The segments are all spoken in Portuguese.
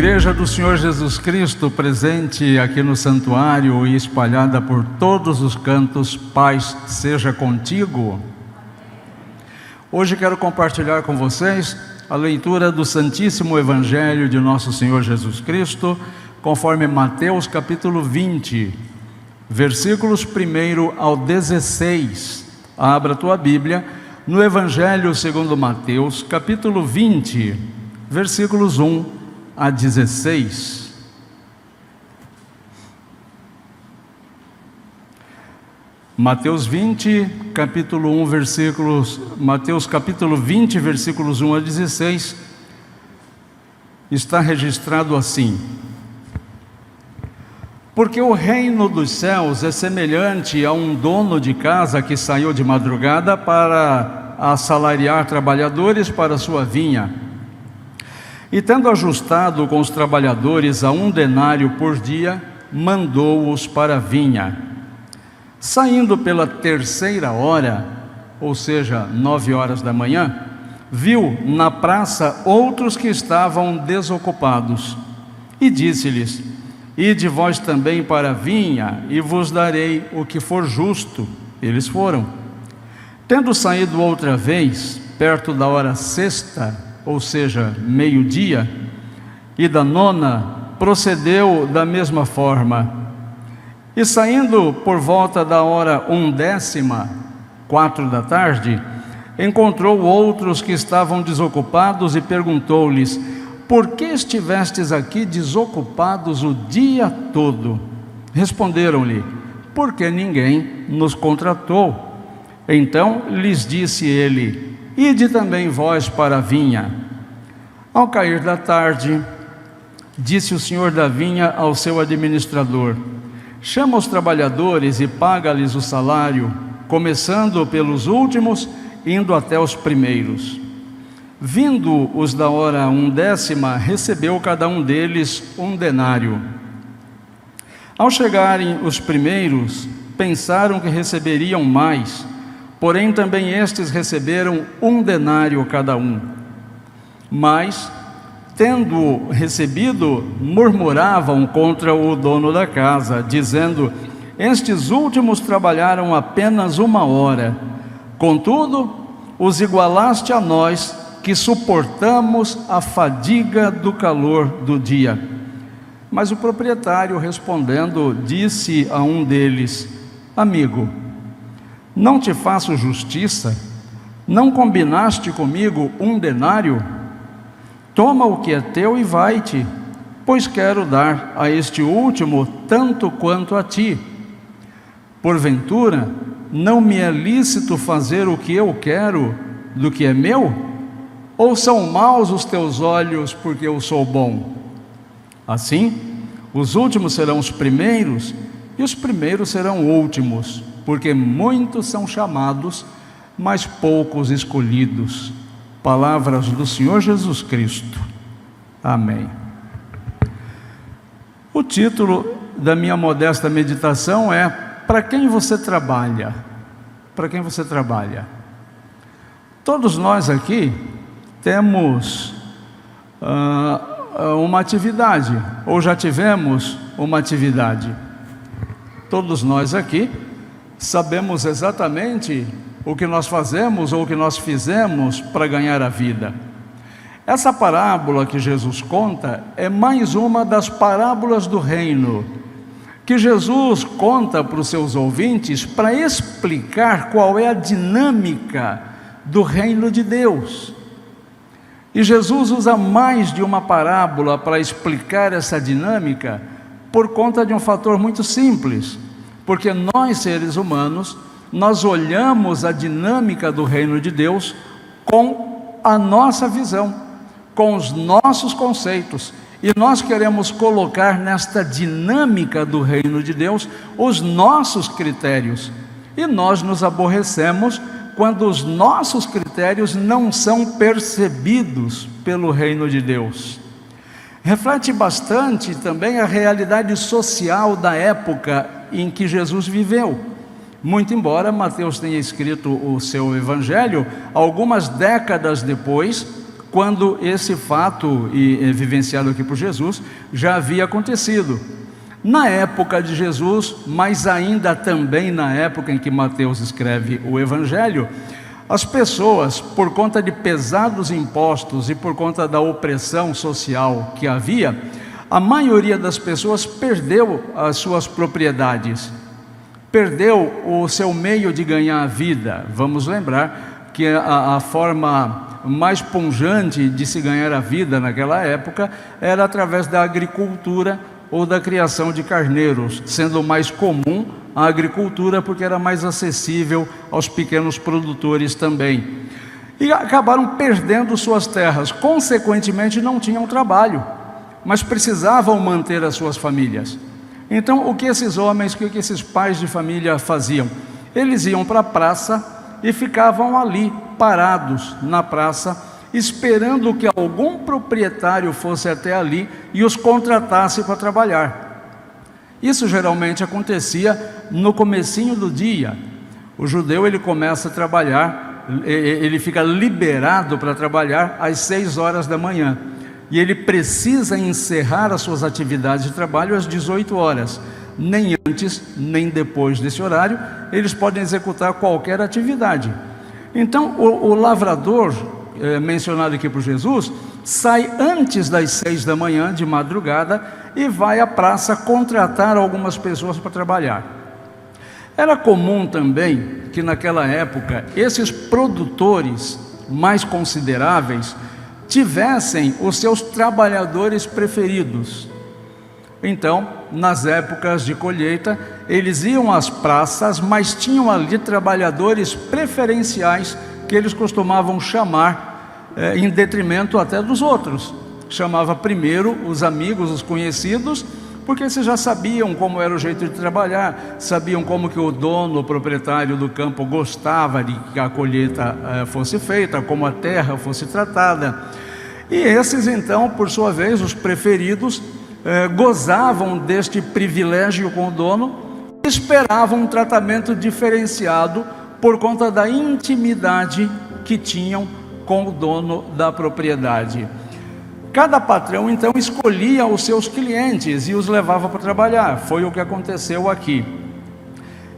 Igreja do Senhor Jesus Cristo, presente aqui no santuário e espalhada por todos os cantos, paz seja contigo. Hoje quero compartilhar com vocês a leitura do Santíssimo Evangelho de nosso Senhor Jesus Cristo, conforme Mateus capítulo 20, versículos 1 ao 16. Abra a tua Bíblia no Evangelho segundo Mateus, capítulo 20, versículos 1 a 16. Mateus 20, capítulo 1, Mateus capítulo 20, versículos 1 a 16, está registrado assim: Porque o reino dos céus é semelhante a um dono de casa que saiu de madrugada para assalariar trabalhadores para sua vinha. E tendo ajustado com os trabalhadores a 1 denário por dia, mandou-os para a vinha. Saindo pela 3ª hora, ou seja, 9 horas da manhã, viu na praça outros que estavam desocupados, e disse-lhes: Ide vós também para a vinha, e vos darei o que for justo. Eles foram. Tendo saído outra vez, perto da hora 6ª, ou seja, meio-dia, e da 9ª, procedeu da mesma forma. E saindo por volta da hora 1/10, 4 da tarde, encontrou outros que estavam desocupados e perguntou-lhes: Por que estivestes aqui desocupados o dia todo? Responderam-lhe: Porque ninguém nos contratou. Então lhes disse ele: Ide também vós para a vinha. Ao cair da tarde, disse o senhor da vinha ao seu administrador: Chama os trabalhadores e paga-lhes o salário, começando pelos últimos, indo até os primeiros. Vindo os da hora 1/10, recebeu cada um deles 1 denário. Ao chegarem os primeiros, pensaram que receberiam mais, porém também estes receberam 1 denário cada um. Mas, tendo recebido, murmuravam contra o dono da casa, dizendo: Estes últimos trabalharam apenas 1 hora, contudo, os igualaste a nós, que suportamos a fadiga do calor do dia. Mas o proprietário, respondendo, disse a um deles: Amigo, não te faço justiça? Não combinaste comigo 1 denário? Toma o que é teu e vai-te, pois quero dar a este último tanto quanto a ti. Porventura, não me é lícito fazer o que eu quero do que é meu? Ou são maus os teus olhos porque eu sou bom? Assim, os últimos serão os primeiros, e os primeiros serão últimos, porque muitos são chamados, mas poucos escolhidos. Palavras do Senhor Jesus Cristo. Amém. O título da minha modesta meditação é: Para quem você trabalha? Para quem você trabalha? Todos nós aqui temos uma atividade, ou já tivemos uma atividade. Todos nós aqui sabemos exatamente o que nós fazemos ou o que nós fizemos para ganhar a vida. Essa parábola que Jesus conta é mais uma das parábolas do reino, que Jesus conta para os seus ouvintes para explicar qual é a dinâmica do reino de Deus. E Jesus usa mais de uma parábola para explicar essa dinâmica por conta de um fator muito simples, porque nós, seres humanos, nós olhamos a dinâmica do reino de Deus com a nossa visão, com os nossos conceitos, e nós queremos colocar nesta dinâmica do reino de Deus os nossos critérios, e nós nos aborrecemos quando os nossos critérios não são percebidos pelo reino de Deus. Reflete bastante também a realidade social da época em que Jesus viveu. Muito embora Mateus tenha escrito o seu evangelho algumas décadas depois, quando esse fato, vivenciado aqui por Jesus, já havia acontecido. Na época de Jesus, mas ainda também na época em que Mateus escreve o Evangelho, as pessoas, por conta de pesados impostos e por conta da opressão social que havia, a maioria das pessoas perdeu as suas propriedades, perdeu o seu meio de ganhar a vida. Vamos lembrar que a forma mais pungente de se ganhar a vida naquela época era através da agricultura ou da criação de carneiros, sendo mais comum a agricultura porque era mais acessível aos pequenos produtores também. E acabaram perdendo suas terras, consequentemente não tinham trabalho, mas precisavam manter as suas famílias. Então o que esses homens, o que esses pais de família faziam? Eles iam para a praça e ficavam ali, parados na praça, esperando que algum proprietário fosse até ali e os contratasse para trabalhar. Isso geralmente acontecia no comecinho do dia. O judeu, ele começa a trabalhar, ele fica liberado para trabalhar às 6 horas da manhã. E ele precisa encerrar as suas atividades de trabalho às 18 horas. Nem antes, nem depois desse horário, eles podem executar qualquer atividade. Então, o lavrador, mencionado aqui por Jesus, sai antes das 6 da manhã, de madrugada, e vai à praça contratar algumas pessoas para trabalhar. Era comum também que naquela época, esses produtores mais consideráveis tivessem os seus trabalhadores preferidos. Então, nas épocas de colheita, eles iam às praças, mas tinham ali trabalhadores preferenciais que eles costumavam chamar em detrimento até dos outros. Chamava primeiro os amigos, os conhecidos, porque esses já sabiam como era o jeito de trabalhar, sabiam como que o dono, o proprietário do campo gostava de que a colheita fosse feita, como a terra fosse tratada. E esses então, por sua vez, os preferidos, gozavam deste privilégio com o dono, esperavam um tratamento diferenciado por conta da intimidade que tinham com o dono da propriedade. Cada patrão então escolhia os seus clientes e os levava para trabalhar. Foi o que aconteceu aqui.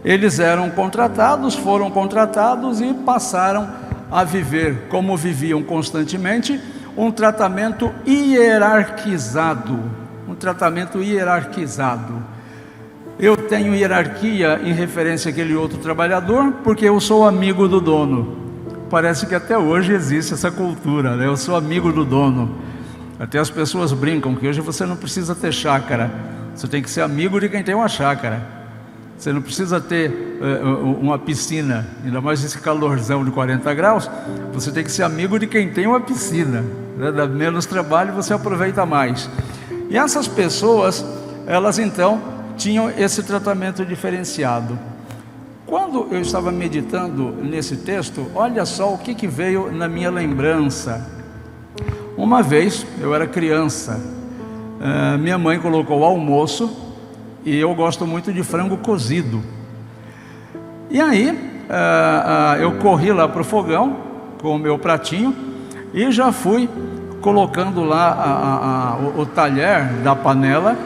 Eles eram contratados, foram contratados e passaram a viver como viviam constantemente, um tratamento hierarquizado. Um tratamento hierarquizado. Eu tenho hierarquia em referência àquele outro trabalhador porque eu sou amigo do dono. Parece que até hoje existe essa cultura, né? Eu sou amigo do dono. Até as pessoas brincam que hoje você não precisa ter chácara, você tem que ser amigo de quem tem uma chácara. Você não precisa ter uma piscina, ainda mais esse calorzão de 40 graus, você tem que ser amigo de quem tem uma piscina, né? Dá menos trabalho, você aproveita mais. E essas pessoas, elas então tinham esse tratamento diferenciado. Quando eu estava meditando nesse texto, olha só o que veio na minha lembrança. Uma vez, eu era criança, minha mãe colocou o almoço e eu gosto muito de frango cozido. E aí, eu corri lá para o fogão com o meu pratinho e já fui colocando lá o talher da panela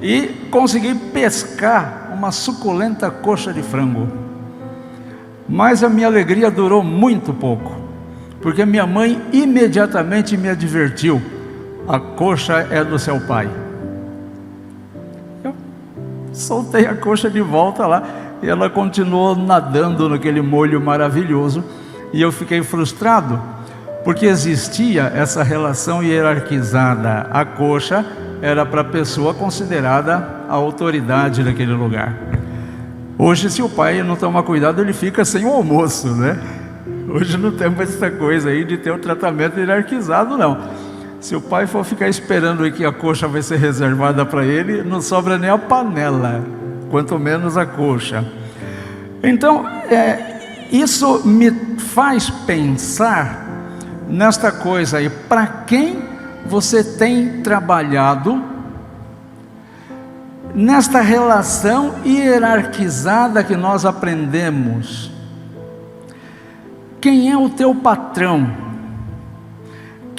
e consegui pescar uma suculenta coxa de frango. Mas a minha alegria durou muito pouco, porque minha mãe imediatamente me advertiu: a coxa é do seu pai. Eu soltei a coxa de volta lá e ela continuou nadando naquele molho maravilhoso, e eu fiquei frustrado, porque existia essa relação hierarquizada. A coxa era para a pessoa considerada a autoridade daquele lugar. Hoje, se o pai não tomar cuidado, ele fica sem o almoço, né? Hoje não temos essa coisa aí de ter o tratamento hierarquizado, não. Se o pai for ficar esperando aí que a coxa vai ser reservada para ele, não sobra nem a panela, quanto menos a coxa. Então, isso me faz pensar nesta coisa aí: para quem você tem trabalhado nesta relação hierarquizada que nós aprendemos? Quem é o teu patrão?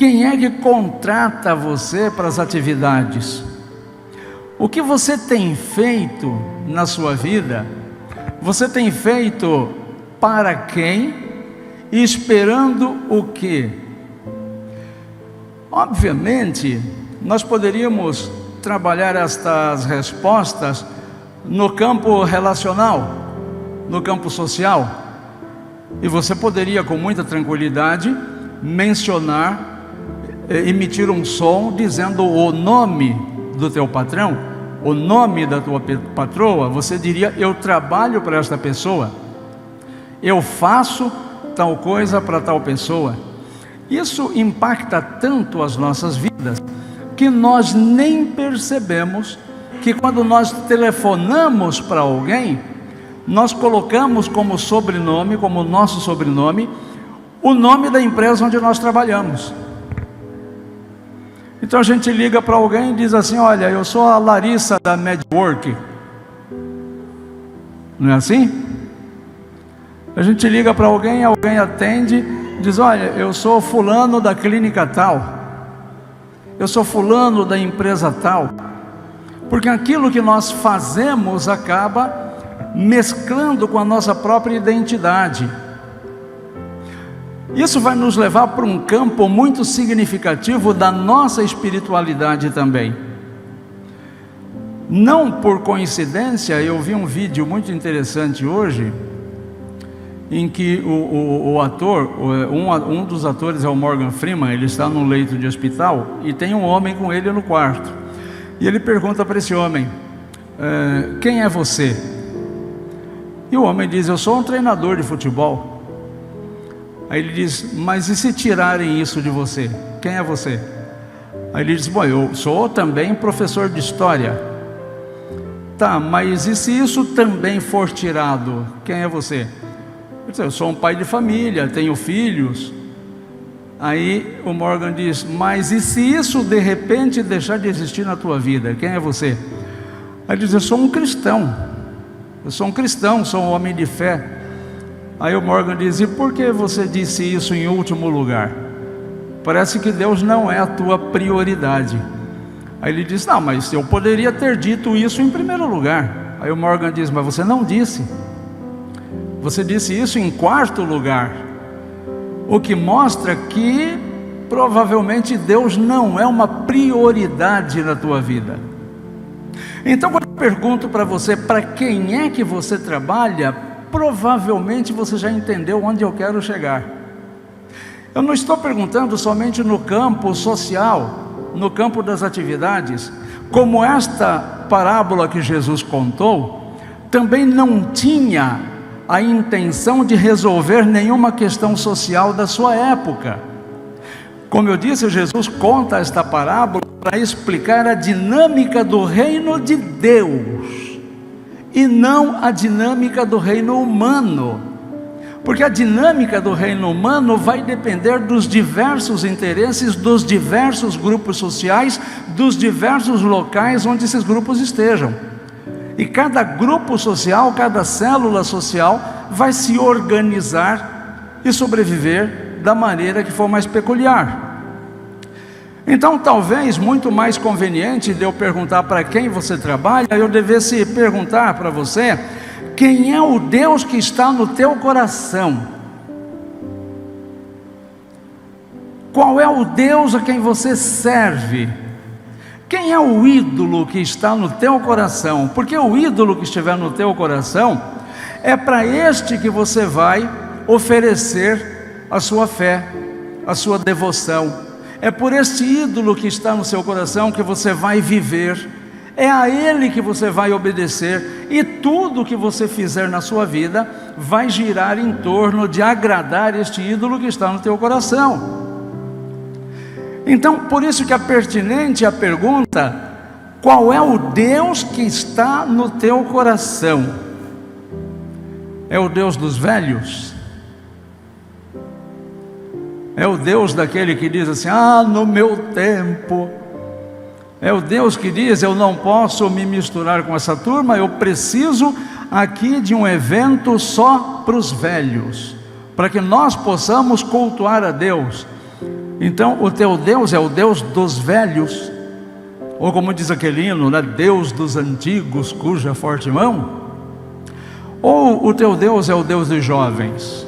Quem é que contrata você para as atividades? O que você tem feito na sua vida? Você tem feito para quem e esperando o quê? Obviamente, nós poderíamos trabalhar estas respostas no campo relacional, no campo social, e você poderia com muita tranquilidade mencionar, emitir um som dizendo o nome do teu patrão, o nome da tua patroa. Você diria: eu trabalho para esta pessoa, eu faço tal coisa para tal pessoa. Isso impacta tanto as nossas vidas que nós nem percebemos que quando nós telefonamos para alguém, nós colocamos como sobrenome, como nosso sobrenome, o nome da empresa onde nós trabalhamos. Então a gente liga para alguém e diz assim: olha, eu sou a Larissa da Medwork. Não é assim? A gente liga para alguém, alguém atende, diz: olha, eu sou fulano da clínica tal, eu sou fulano da empresa tal. Porque aquilo que nós fazemos acaba mesclando com a nossa própria identidade. Isso vai nos levar para um campo muito significativo da nossa espiritualidade também. Não por coincidência, eu vi um vídeo muito interessante hoje, em que o ator, um dos atores é o Morgan Freeman. Ele está num leito de hospital e tem um homem com ele no quarto. E ele pergunta para esse homem: quem é você? E o homem diz: eu sou um treinador de futebol. Aí ele diz: mas e se tirarem isso de você? Quem é você? Aí ele diz: bom, eu sou também professor de história. Tá, mas e se isso também for tirado? Quem é você? Ele diz: eu sou um pai de família, tenho filhos. Aí o Morgan diz: mas e se isso de repente deixar de existir na tua vida? Quem é você? Aí ele diz: eu sou um cristão. Eu sou um cristão, sou um homem de fé. Aí o Morgan diz: e por que você disse isso em último lugar? Parece que Deus não é a tua prioridade. Aí ele diz: não, mas eu poderia ter dito isso em primeiro lugar. Aí o Morgan diz: mas você não disse. Você disse isso em quarto lugar. O que mostra que provavelmente Deus não é uma prioridade na tua vida. Então, quando eu pergunto para você para quem é que você trabalha, provavelmente você já entendeu onde eu quero chegar. Eu não estou perguntando somente no campo social, no campo das atividades. Como esta parábola que Jesus contou, também não tinha a intenção de resolver nenhuma questão social da sua época. Como eu disse, Jesus conta esta parábola para explicar a dinâmica do reino de Deus e não a dinâmica do reino humano, porque a dinâmica do reino humano vai depender dos diversos interesses, dos diversos grupos sociais, dos diversos locais onde esses grupos estejam. E cada grupo social, cada célula social vai se organizar e sobreviver da maneira que for mais peculiar. Então, talvez muito mais conveniente de eu perguntar para quem você trabalha, eu devesse perguntar para você: quem é o Deus que está no teu coração? Qual é o Deus a quem você serve? Quem é o ídolo que está no teu coração? Porque o ídolo que estiver no teu coração é para este que você vai oferecer a sua fé, a sua devoção. É por este ídolo que está no seu coração que você vai viver. É a ele que você vai obedecer. E tudo que você fizer na sua vida vai girar em torno de agradar este ídolo que está no teu coração. Então, por isso que é pertinente a pergunta: qual é o Deus que está no teu coração? É o Deus dos velhos? É o Deus daquele que diz assim: ah, no meu tempo? É o Deus que diz: eu não posso me misturar com essa turma, eu preciso aqui de um evento só para os velhos, para que nós possamos cultuar a Deus? Então o teu Deus é o Deus dos velhos, ou como diz aquele hino, né? Deus dos antigos, cuja forte mão. Ou o teu Deus é o Deus dos jovens?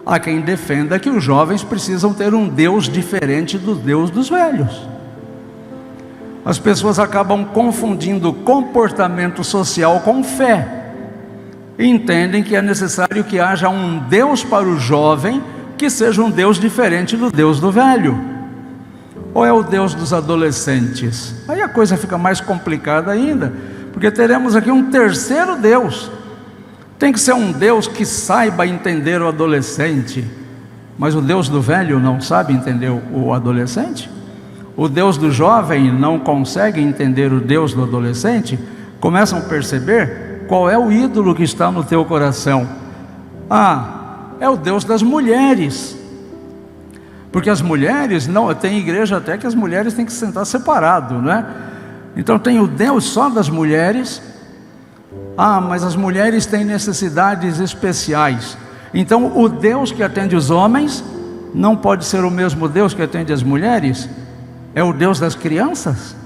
Há quem defenda que os jovens precisam ter um Deus diferente do Deus dos velhos. As pessoas acabam confundindo comportamento social com fé, e entendem que é necessário que haja um Deus para o jovem que seja um Deus diferente do Deus do velho. Ou é o Deus dos adolescentes? Aí a coisa fica mais complicada ainda, porque teremos aqui um terceiro Deus. Tem que ser um Deus que saiba entender o adolescente, mas o Deus do velho não sabe entender o adolescente? O Deus do jovem não consegue entender o Deus do adolescente? Começam a perceber qual é o ídolo que está no teu coração. É o Deus das mulheres, porque as mulheres, não, tem igreja até que as mulheres têm que sentar separado, né? Então tem o Deus só das mulheres. Mas as mulheres têm necessidades especiais, então o Deus que atende os homens não pode ser o mesmo Deus que atende as mulheres? É o Deus das crianças?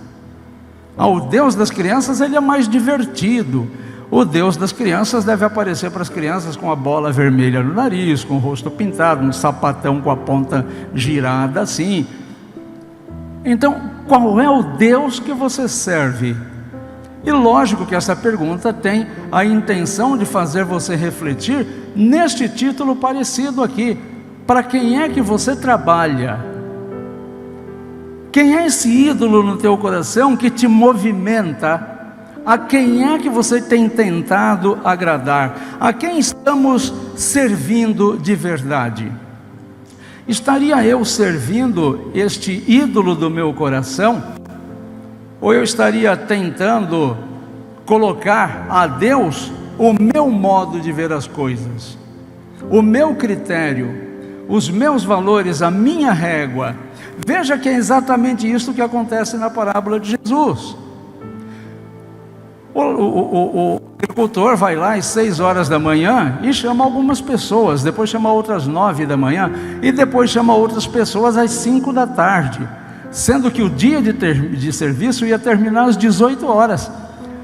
O Deus das crianças, ele é mais divertido. O Deus das crianças deve aparecer para as crianças com a bola vermelha no nariz, com o rosto pintado, um sapatão com a ponta girada assim. Então, qual é o Deus que você serve? E lógico que essa pergunta tem a intenção de fazer você refletir neste título parecido aqui: para quem é que você trabalha? Quem é esse ídolo no teu coração que te movimenta? A quem é que você tem tentado agradar? A quem estamos servindo de verdade? Estaria eu servindo este ídolo do meu coração? Ou eu estaria tentando colocar a Deus o meu modo de ver as coisas, o meu critério, os meus valores, a minha régua? Veja que é exatamente isso que acontece na parábola de Jesus. O agricultor vai lá às 6 horas da manhã e chama algumas pessoas, depois chama outras 9 da manhã, e depois chama outras pessoas às 5 da tarde. Sendo que o dia de serviço ia terminar às 18 horas.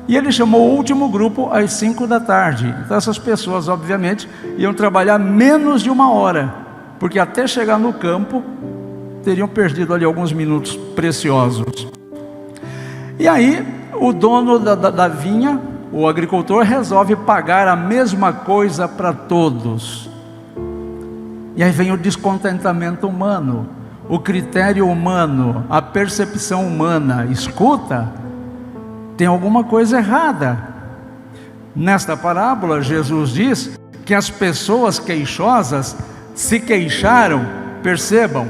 E ele chamou o último grupo às 5 da tarde. Então essas pessoas, obviamente, iam trabalhar menos de 1 hora, porque até chegar no campo, teriam perdido ali alguns minutos preciosos. E aí, o dono da vinha, o agricultor, resolve pagar a mesma coisa para todos. E aí vem o descontentamento humano, o critério humano, a percepção humana. Escuta, tem alguma coisa errada. Nesta parábola, Jesus diz que as pessoas queixosas se queixaram. Percebam,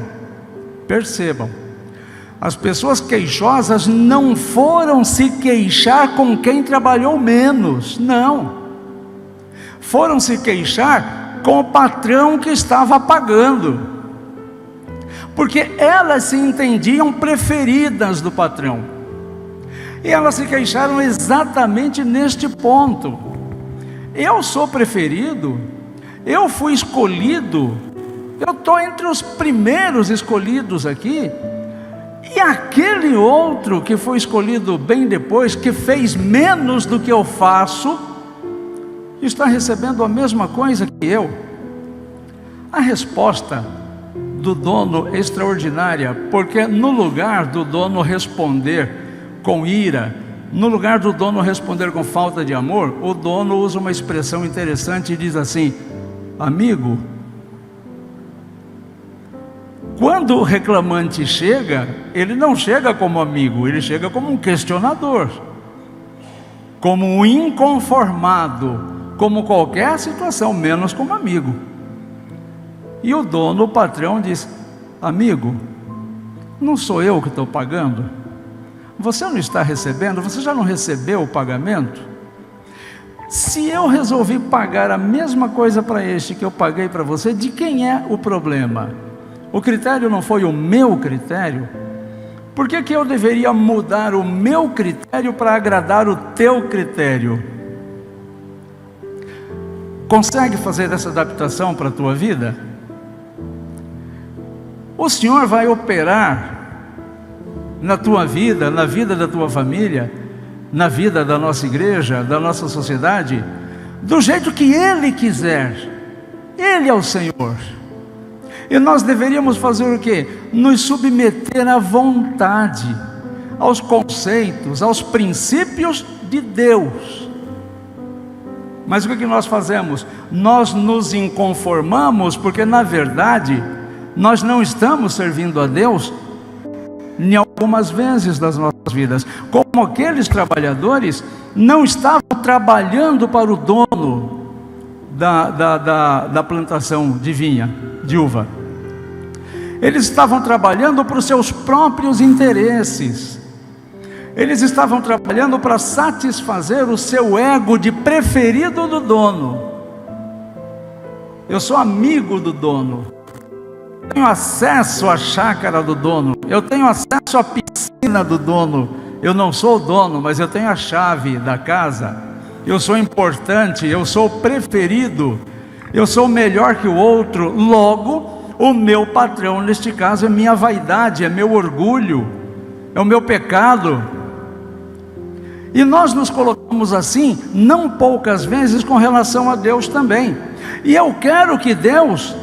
as pessoas queixosas não foram se queixar com quem trabalhou menos, não, foram se queixar com o patrão que estava pagando, porque elas se entendiam preferidas do patrão, e elas se queixaram exatamente neste ponto: eu sou preferido, eu fui escolhido, eu estou entre os primeiros escolhidos aqui, e aquele outro que foi escolhido bem depois, que fez menos do que eu faço, está recebendo a mesma coisa que eu. A resposta do dono é extraordinária, porque no lugar do dono responder com ira, no lugar do dono responder com falta de amor, o dono usa uma expressão interessante e diz assim: amigo, quando o reclamante chega, ele não chega como amigo, ele chega como um questionador, como um inconformado, como qualquer situação, menos como amigo. E o dono, o patrão, diz: amigo, não sou eu que estou pagando? Você não está recebendo? Você já não recebeu o pagamento? Se eu resolvi pagar a mesma coisa para este que eu paguei para você, de quem é o problema? O critério não foi o meu critério? Por que eu deveria mudar o meu critério para agradar o teu critério? Consegue fazer essa adaptação para a tua vida? o Senhor vai operar na tua vida, na vida da tua família, na vida da nossa igreja, da nossa sociedade, do jeito que Ele quiser. Ele é o Senhor. E nós deveríamos fazer o quê? Nos submeter à vontade, aos conceitos, aos princípios de Deus. Mas o que nós fazemos? Nós nos inconformamos, porque na verdade nós não estamos servindo a Deus em algumas vezes das nossas vidas, como aqueles trabalhadores não estavam trabalhando para o dono da plantação de vinha, de uva. Eles estavam trabalhando para os seus próprios interesses. Eles estavam trabalhando para satisfazer o seu ego de preferido do dono. Eu sou amigo do dono, tenho acesso à chácara do dono, eu tenho acesso à piscina do dono. Eu não sou o dono, mas eu tenho a chave da casa. Eu sou importante, eu sou o preferido, eu sou melhor que o outro. Logo, o meu patrão, neste caso, é minha vaidade, é meu orgulho, é o meu pecado. E nós nos colocamos assim, não poucas vezes, com relação a Deus também. E eu quero que Deus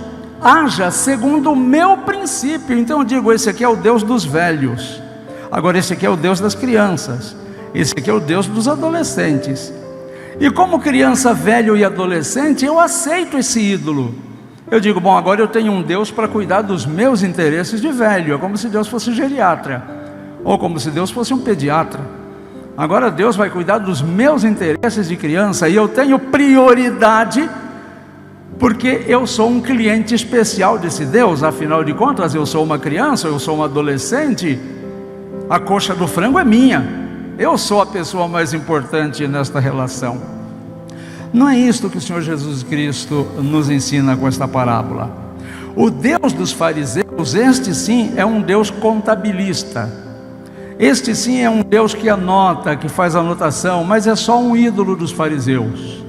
haja segundo o meu princípio. Então eu digo, esse aqui é o Deus dos velhos, agora esse aqui é o Deus das crianças, esse aqui é o Deus dos adolescentes. E como criança, velho e adolescente, eu aceito esse ídolo. Eu digo, bom, agora eu tenho um Deus para cuidar dos meus interesses de velho. É como se Deus fosse geriatra, ou como se Deus fosse um pediatra. Agora Deus vai cuidar dos meus interesses de criança, e eu tenho prioridade, porque eu sou um cliente especial desse Deus. Afinal de contas, eu sou uma criança, eu sou um adolescente, a coxa do frango é minha, eu sou a pessoa mais importante nesta relação. Não é isto que o Senhor Jesus Cristo nos ensina com esta parábola. O Deus dos fariseus, este sim é um Deus contabilista. Este sim é um Deus que anota, que faz anotação, mas é só um ídolo dos fariseus.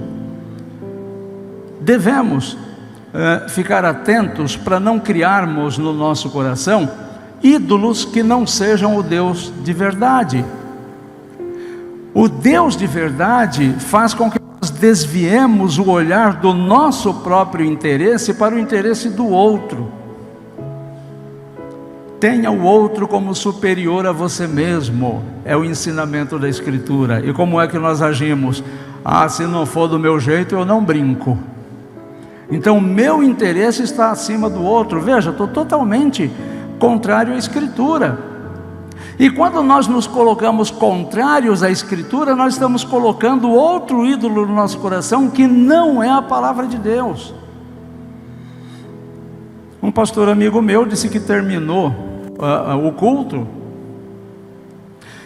Devemos ficar atentos para não criarmos no nosso coração ídolos que não sejam o Deus de verdade. O Deus de verdade faz com que nós desviemos o olhar do nosso próprio interesse para o interesse do outro. Tenha o outro como superior a você mesmo, é o ensinamento da Escritura. E como é que nós agimos? Se não for do meu jeito, eu não brinco. Então o meu interesse está acima do outro. Veja, estou totalmente contrário à Escritura. E quando nós nos colocamos contrários à Escritura, nós estamos colocando outro ídolo no nosso coração, que não é a palavra de Deus. Um pastor amigo meu disse que terminou o culto,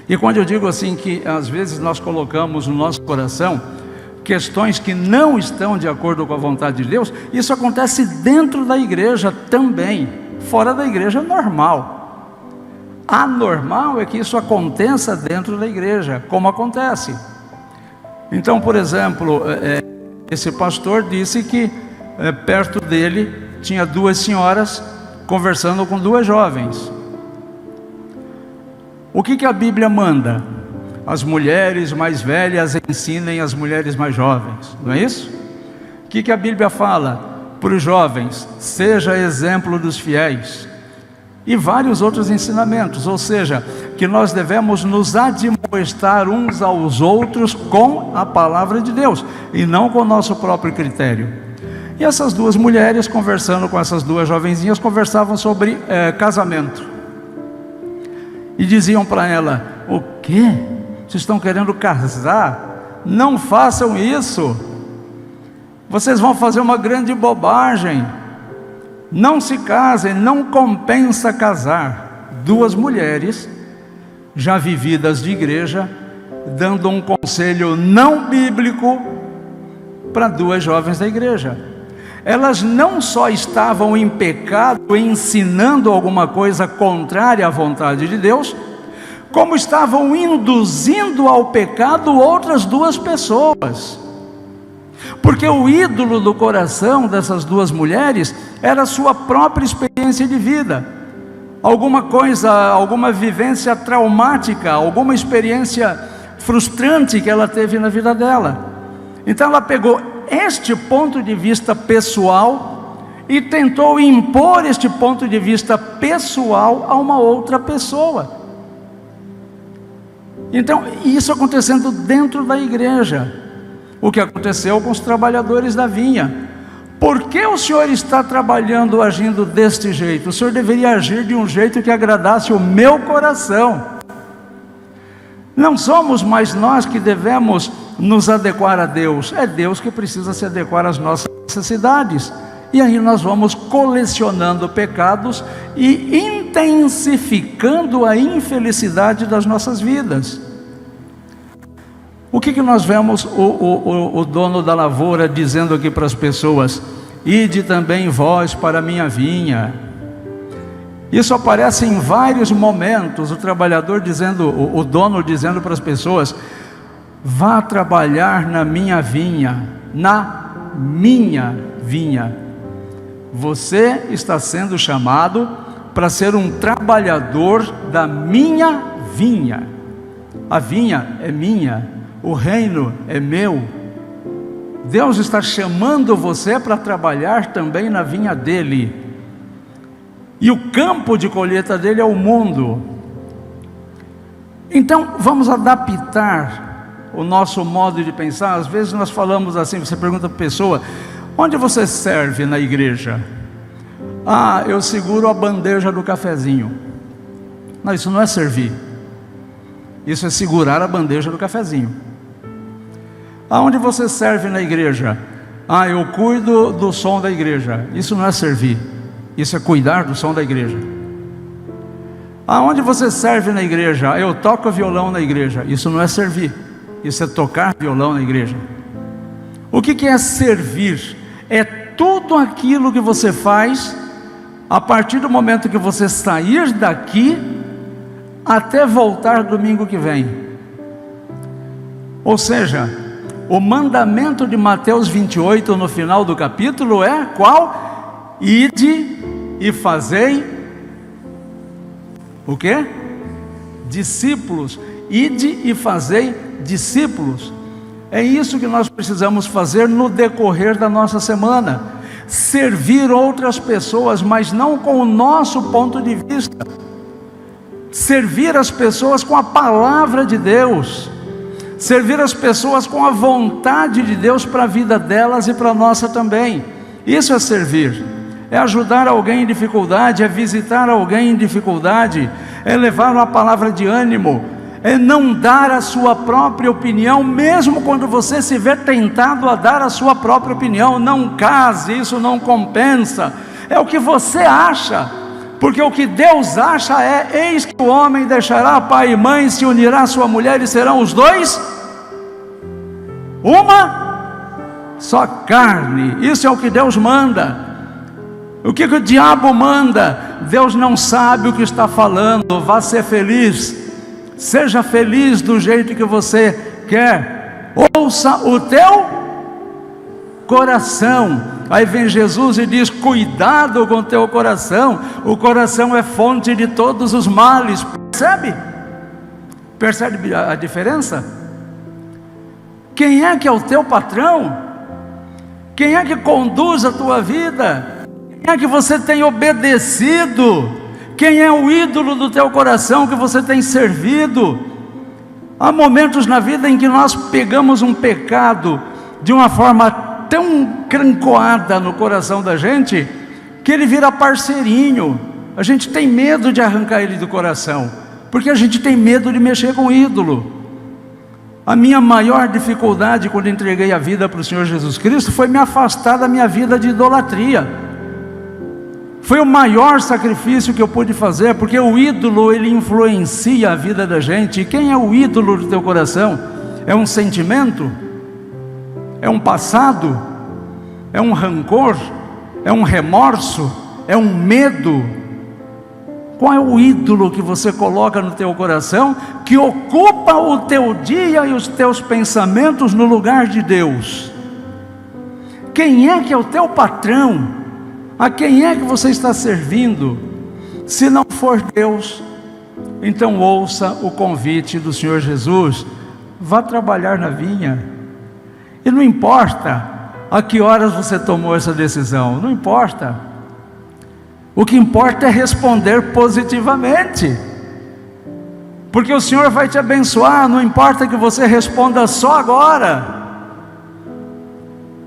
e quando eu digo assim que às vezes nós colocamos no nosso coração questões que não estão de acordo com a vontade de Deus, isso acontece dentro da igreja também. Fora da igreja é normal. Anormal é que isso aconteça dentro da igreja, como acontece. Então, por exemplo, esse pastor disse que perto dele tinha duas senhoras conversando com duas jovens. O que a Bíblia manda? As mulheres mais velhas ensinem as mulheres mais jovens, não é isso? O que a Bíblia fala para os jovens? Seja exemplo dos fiéis. E vários outros ensinamentos, ou seja, que nós devemos nos admoestar uns aos outros com a palavra de Deus, e não com o nosso próprio critério. E essas duas mulheres, conversando com essas duas jovenzinhas, conversavam sobre casamento. E diziam para ela: o quê? Vocês estão querendo casar? Não façam isso. Vocês vão fazer uma grande bobagem. Não se casem, não compensa casar. Duas mulheres, já vividas de igreja, dando um conselho não bíblico para duas jovens da igreja. Elas não só estavam em pecado, ensinando alguma coisa contrária à vontade de Deus, como estavam induzindo ao pecado outras duas pessoas. Porque o ídolo do coração dessas duas mulheres era a sua própria experiência de vida. alguma coisa, alguma vivência traumática, alguma experiência frustrante que ela teve na vida dela. Então ela pegou este ponto de vista pessoal e tentou impor este ponto de vista pessoal a uma outra pessoa. Então, isso acontecendo dentro da igreja, o que aconteceu com os trabalhadores da vinha. Por que o Senhor está trabalhando, agindo deste jeito? O Senhor deveria agir de um jeito que agradasse o meu coração. Não somos mais nós que devemos nos adequar a Deus, é Deus que precisa se adequar às nossas necessidades. E aí nós vamos colecionando pecados e intensificando a infelicidade das nossas vidas. O que nós vemos o dono da lavoura dizendo aqui para as pessoas? Ide também vós para a minha vinha. Isso aparece em vários momentos, o trabalhador dizendo, o dono dizendo para as pessoas: vá trabalhar na minha vinha, na minha vinha. Você está sendo chamado para ser um trabalhador da minha vinha. A vinha é minha, o reino é meu. Deus está chamando você para trabalhar também na vinha dele. E o campo de colheita dele é o mundo. Então vamos adaptar o nosso modo de pensar. Às vezes nós falamos assim, você pergunta para a pessoa: onde você serve na igreja? Ah, eu seguro a bandeja do cafezinho. Não, isso não é servir. Isso é segurar a bandeja do cafezinho. Aonde você serve na igreja? Ah, eu cuido do som da igreja. Isso não é servir. Isso é cuidar do som da igreja. Aonde você serve na igreja? Eu toco violão na igreja. Isso não é servir. Isso é tocar violão na igreja. O que é servir? É tudo aquilo que você faz a partir do momento que você sair daqui até voltar domingo que vem. Ou seja, o mandamento de Mateus 28 no final do capítulo é qual? Ide e fazei o quê? Discípulos. Ide e fazei discípulos. É isso que nós precisamos fazer no decorrer da nossa semana. Servir outras pessoas, mas não com o nosso ponto de vista. Servir as pessoas com a palavra de Deus. Servir as pessoas com a vontade de Deus para a vida delas e para a nossa também. Isso é servir. É ajudar alguém em dificuldade, é visitar alguém em dificuldade, é levar uma palavra de ânimo, é não dar a sua própria opinião, mesmo quando você se vê tentado a dar a sua própria opinião. Não case, isso não compensa. É o que você acha, porque o que Deus acha é: eis que o homem deixará pai e mãe, se unirá à sua mulher e serão os dois uma só carne. Isso é o que Deus manda. O que o diabo manda? Deus não sabe o que está falando. Vá ser feliz. Seja feliz do jeito que você quer. Ouça o teu coração. Aí vem Jesus e diz: cuidado com o teu coração. O coração é fonte de todos os males. Percebe? Percebe a diferença? Quem é que é o teu patrão? Quem é que conduz a tua vida? Quem é que você tem obedecido? Quem é o ídolo do teu coração que você tem servido? Há momentos na vida em que nós pegamos um pecado de uma forma tão crancoada no coração da gente, que ele vira parceirinho. A gente tem medo de arrancar ele do coração, porque a gente tem medo de mexer com o ídolo. A minha maior dificuldade quando entreguei a vida para o Senhor Jesus Cristo foi me afastar da minha vida de idolatria. Foi o maior sacrifício que eu pude fazer, porque o ídolo, ele influencia a vida da gente. E quem é o ídolo do teu coração? É um sentimento? É um passado? É um rancor? É um remorso? É um medo? Qual é o ídolo que você coloca no teu coração, que ocupa o teu dia e os teus pensamentos no lugar de Deus? Quem é que é o teu patrão? A quem é que você está servindo? Se não for Deus, então ouça o convite do Senhor Jesus: vá trabalhar na vinha. E não importa a que horas você tomou essa decisão, não importa. O que importa é responder positivamente, porque o Senhor vai te abençoar. Não importa que você responda só agora.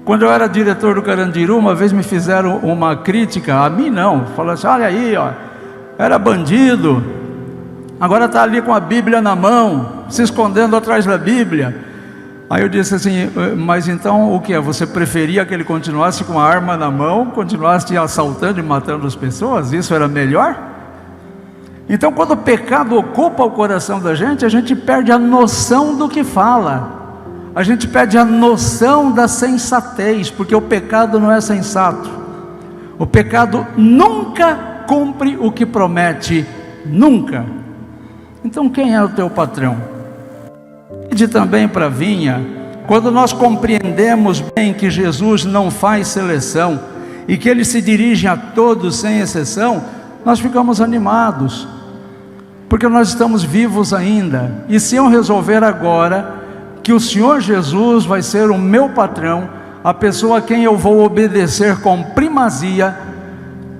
Quando eu era diretor do Carandiru, uma vez me fizeram uma crítica, a mim não, falaram assim: olha aí, ó, era bandido, agora está ali com a Bíblia na mão, se escondendo atrás da Bíblia. Aí eu disse assim: mas então o que é? Você preferia que ele continuasse com a arma na mão, continuasse assaltando e matando as pessoas? Isso era melhor? Então, quando o pecado ocupa o coração da gente, a gente perde a noção do que fala, a gente perde a noção da sensatez, porque o pecado não é sensato. O pecado nunca cumpre o que promete, nunca. Então, quem é o teu patrão? Pede também para a vinha. Quando nós compreendemos bem que Jesus não faz seleção e que Ele se dirige a todos sem exceção, nós ficamos animados, porque nós estamos vivos ainda. E se eu resolver agora que o Senhor Jesus vai ser o meu patrão, a pessoa a quem eu vou obedecer com primazia,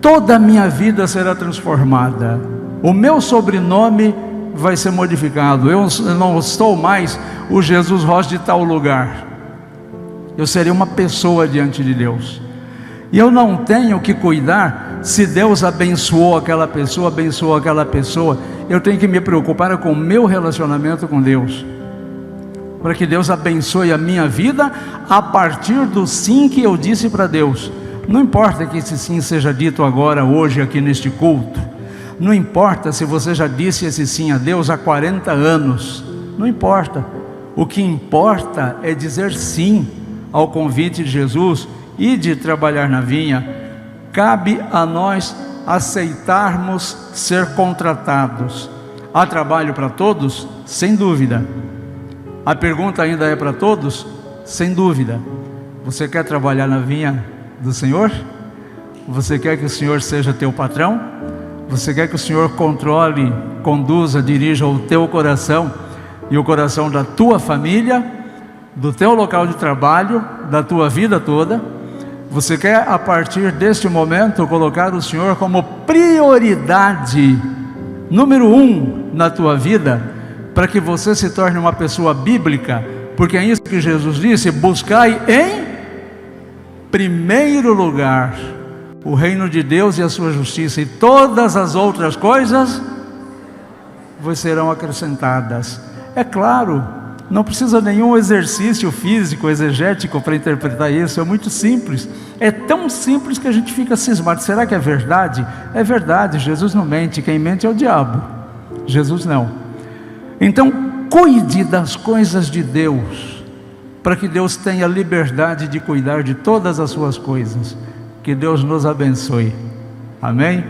toda a minha vida será transformada. O meu sobrenome vai ser modificado. Eu não estou mais o Jesus Rocha de tal lugar. Eu serei uma pessoa diante de Deus. E eu não tenho que cuidar se Deus abençoou aquela pessoa, abençoou aquela pessoa. Eu tenho que me preocupar com o meu relacionamento com Deus, para que Deus abençoe a minha vida a partir do sim que eu disse para Deus. Não importa que esse sim seja dito agora, hoje, aqui neste culto. Não importa se você já disse esse sim a Deus há 40 anos. Não importa. O que importa é dizer sim ao convite de Jesus e de trabalhar na vinha. Cabe a nós aceitarmos ser contratados. Há trabalho para todos? Sem dúvida. A pergunta ainda é para todos? Sem dúvida. Você quer trabalhar na vinha do Senhor? Você quer que o Senhor seja teu patrão? Você quer que o Senhor controle, conduza, dirija o teu coração e o coração da tua família, do teu local de trabalho, da tua vida toda? Você quer, a partir deste momento, colocar o Senhor como prioridade número 1 na tua vida, para que você se torne uma pessoa bíblica? Porque é isso que Jesus disse: buscai em primeiro lugar o reino de Deus e a sua justiça, e todas as outras coisas vos serão acrescentadas. É claro, não precisa nenhum exercício físico, exegético para interpretar isso. É muito simples. É tão simples que a gente fica cismado. Será que é verdade? É verdade. Jesus não mente. Quem mente é o diabo. Jesus não. Então, cuide das coisas de Deus, para que Deus tenha liberdade de cuidar de todas as suas coisas. Que Deus nos abençoe. Amém?